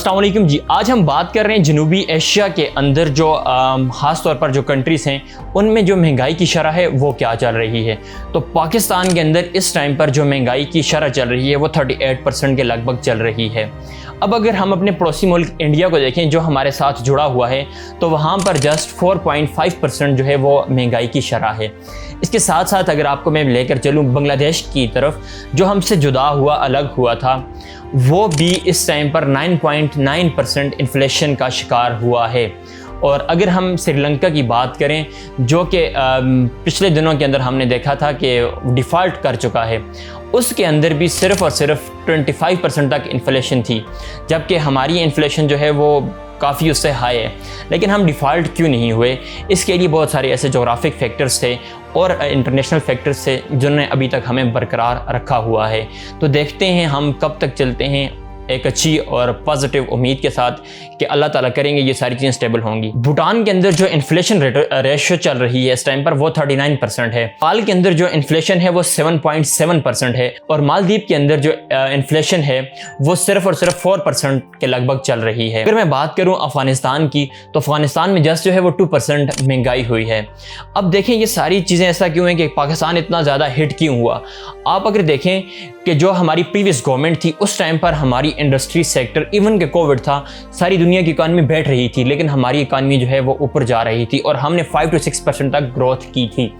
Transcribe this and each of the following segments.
अस्सलाम वालेकुम जी। आज हम बात कर रहे हैं जनूबी एशिया के अंदर जो ख़ास तौर पर जो कंट्रीज़ हैं उनमें जो महंगाई की शरह है वो क्या चल रही है। तो पाकिस्तान के अंदर इस टाइम पर जो महंगाई की शरह चल रही है वो 38% के लगभग चल रही है। अब अगर हम अपने पड़ोसी मुल्क इंडिया को देखें जो हमारे साथ जुड़ा हुआ है तो वहाँ पर जस्ट 4.5% जो है वो महंगाई की शरह है। इसके साथ साथ अगर आपको मैं लेकर चलूँ बांग्लादेश की तरफ जो हमसे जुदा हुआ अलग हुआ था वो भी इस टाइम पर 9.9% इन्फ्लेशन का शिकार हुआ है। और अगर हम श्रीलंका की बात करें जो कि पिछले दिनों के अंदर हमने देखा था कि डिफ़ॉल्ट कर चुका है, उसके अंदर भी सिर्फ़ और सिर्फ 25% तक इन्फ्लेशन थी, जबकि हमारी इन्फ्लेशन जो है वो काफ़ी उससे हाई है। लेकिन हम डिफ़ॉल्ट क्यों नहीं हुए, इसके लिए बहुत सारे ऐसे जोग्राफिक फैक्टर्स थे और इंटरनेशनल फैक्टर्स थे जिन्होंने अभी तक हमें बरकरार रखा हुआ है। तो देखते हैं हम कब तक चलते हैं एक अच्छी और पॉजिटिव उम्मीद के साथ कि अल्लाह ताला करेंगे ये सारी चीज़ें स्टेबल होंगी। भूटान के अंदर जो इन्फ्लेशन रेशो चल रही है इस टाइम पर वो 39% है। नेपाल के अंदर जो इन्फ्लेशन है वो 7.7% है और मालदीव के अंदर जो इन्फ्लेशन है वो सिर्फ और सिर्फ 4% के लगभग चल रही है। अगर मैं बात करूँ अफ़गानिस्तान की तो अफ़गानिस्तान में जस्ट जो है वो 2% महंगाई हुई है। अब देखें ये सारी चीज़ें ऐसा क्यों है कि पाकिस्तान इतना ज़्यादा हिट क्यों हुआ। आप अगर देखें कि जो हमारी प्रीवियस गवर्नमेंट थी उस टाइम पर हमारी इंडस्ट्री सेक्टर इवन के कोविड था, सारी दुनिया की इकानमी बैठ रही थी लेकिन हमारी इकानमी जो है वो ऊपर जा रही थी और हमने 5 से 6% तक ग्रोथ की थी।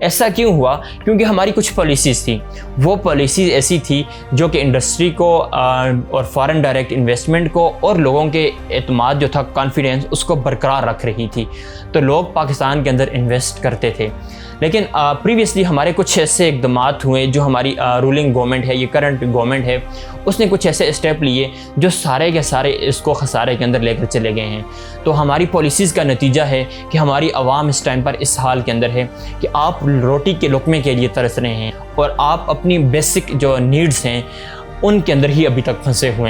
ऐसा क्यों हुआ? क्योंकि हमारी कुछ पॉलिसीज़ थी, वो पॉलिसीज़ ऐसी थी जो कि इंडस्ट्री को और फॉरेन डायरेक्ट इन्वेस्टमेंट को और लोगों के एतमाद जो था कॉन्फिडेंस उसको बरकरार रख रही थी, तो लोग पाकिस्तान के अंदर इन्वेस्ट करते थे। लेकिन प्रीवियसली हमारे कुछ ऐसे इक़दाम हुए जो हमारी रूलिंग गवर्नमेंट है, ये करंट गवर्नमेंट है, उसने कुछ ऐसे स्टेप लिए जो सारे के सारे इसको खसारे के अंदर लेकर चले गए हैं। तो हमारी पॉलिसीज़ का नतीजा है कि हमारी आवाम इस टाइम पर इस हाल के अंदर है कि आप रोटी के लुक़मे के लिए तरस रहे हैं और आप अपनी बेसिक जो नीड्स हैं उनके अंदर ही अभी तक फंसे हुए हैं।